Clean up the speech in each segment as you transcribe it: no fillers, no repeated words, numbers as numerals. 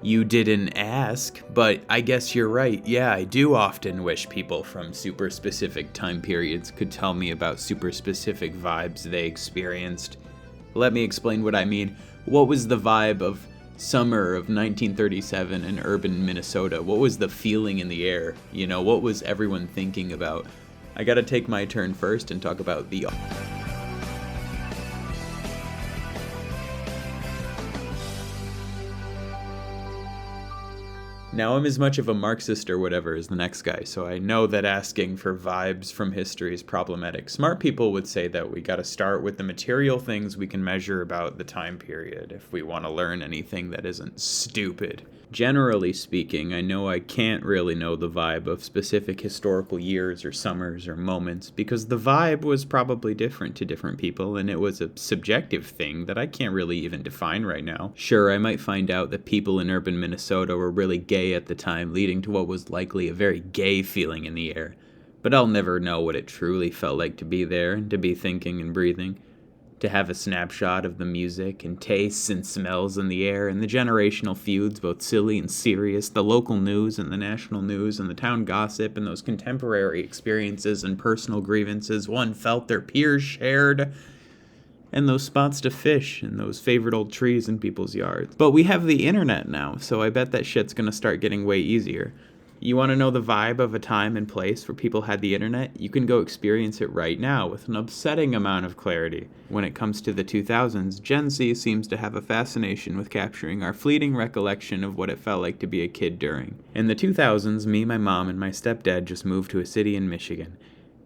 You didn't ask, but I guess you're right. Yeah, I do often wish people from super specific time periods could tell me about super specific vibes they experienced. Let me explain what I mean. What was the vibe of summer of 1937 in urban Minnesota? What was the feeling in the air? You know, what was everyone thinking about? I gotta take my turn first and talk about the... Now I'm as much of a Marxist or whatever as the next guy, so I know that asking for vibes from history is problematic. Smart people would say that we gotta start with the material things we can measure about the time period if we want to learn anything that isn't stupid. Generally speaking, I know I can't really know the vibe of specific historical years or summers or moments because the vibe was probably different to different people and it was a subjective thing that I can't really even define right now. Sure, I might find out that people in urban Minnesota were really gay at the time, leading to what was likely a very gay feeling in the air. But I'll never know what it truly felt like to be there and to be thinking and breathing. To have a snapshot of the music and tastes and smells in the air and the generational feuds, both silly and serious, the local news and the national news and the town gossip and those contemporary experiences and personal grievances one felt their peers shared, and those spots to fish and those favorite old trees in people's yards. But we have the internet now, so I bet that shit's gonna start getting way easier. You want to know the vibe of a time and place where people had the internet? You can go experience it right now with an upsetting amount of clarity. When it comes to the 2000s, Gen Z seems to have a fascination with capturing our fleeting recollection of what it felt like to be a kid during. In the 2000s, me, my mom, and my stepdad just moved to a city in Michigan.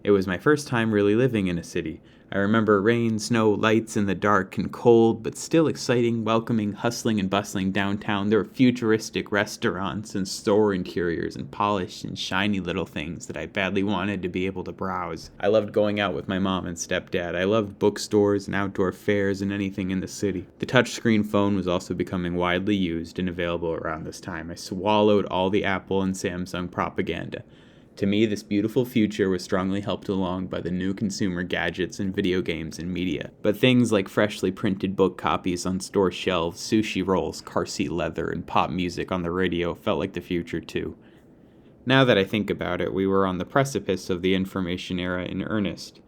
It was my first time really living in a city. I remember rain, snow, lights in the dark and cold, but still exciting, welcoming, hustling and bustling downtown. There were futuristic restaurants and store interiors and polished and shiny little things that I badly wanted to be able to browse. I loved going out with my mom and stepdad. I loved bookstores and outdoor fairs and anything in the city. The touchscreen phone was also becoming widely used and available around this time. I swallowed all the Apple and Samsung propaganda. To me, this beautiful future was strongly helped along by the new consumer gadgets and video games and media. But things like freshly printed book copies on store shelves, sushi rolls, car seat leather, and pop music on the radio felt like the future too. Now that I think about it, we were on the precipice of the information era in earnest.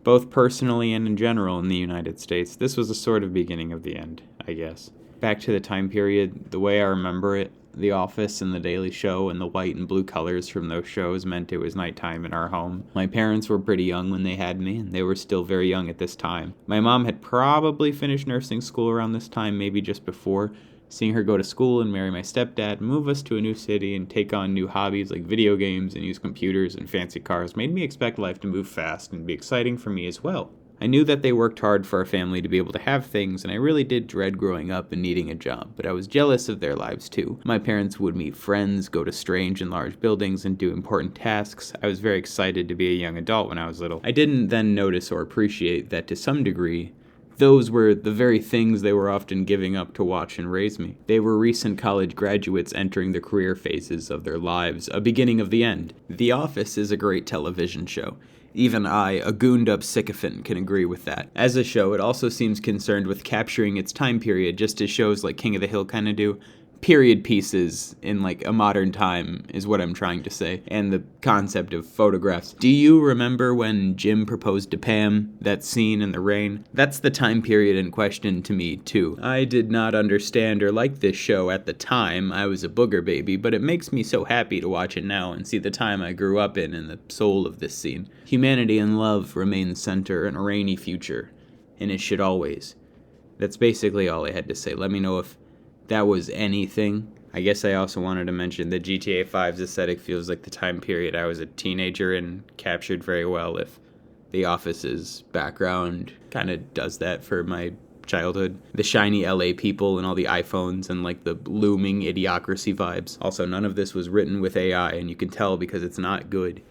Both personally and in general in the United States, this was a sort of beginning of the end, I guess. Back to the time period, the way I remember it, The Office and The Daily Show and the white and blue colors from those shows meant it was nighttime in our home. My parents were pretty young when they had me, and they were still very young at this time. My mom had probably finished nursing school around this time, maybe just before. Seeing her go to school and marry my stepdad, move us to a new city, and take on new hobbies like video games and use computers and fancy cars made me expect life to move fast and be exciting for me as well. I knew that they worked hard for our family to be able to have things, and I really did dread growing up and needing a job, but I was jealous of their lives too. My parents would meet friends, go to strange and large buildings, and do important tasks. I was very excited to be a young adult when I was little. I didn't then notice or appreciate that to some degree, those were the very things they were often giving up to watch and raise me. They were recent college graduates entering the career phases of their lives, a beginning of the end. The Office is a great television show. Even I, a gooned-up sycophant, can agree with that. As a show, it also seems concerned with capturing its time period, just as shows like King of the Hill kind of do. Period pieces in, like, a modern time is what I'm trying to say, and the concept of photographs. Do you remember when Jim proposed to Pam, that scene in the rain? That's the time period in question to me, too. I did not understand or like this show at the time. I was a booger baby, but it makes me so happy to watch it now and see the time I grew up in and the soul of this scene. Humanity and love remain center in a rainy future, and it should always. That's basically all I had to say. Let me know if that was anything. I guess I also wanted to mention that GTA 5's aesthetic feels like the time period I was a teenager and captured very well if The Office's background kind of does that for my childhood. The shiny LA people and all the iPhones and like the looming idiocracy vibes. Also, none of this was written with AI, and you can tell because it's not good.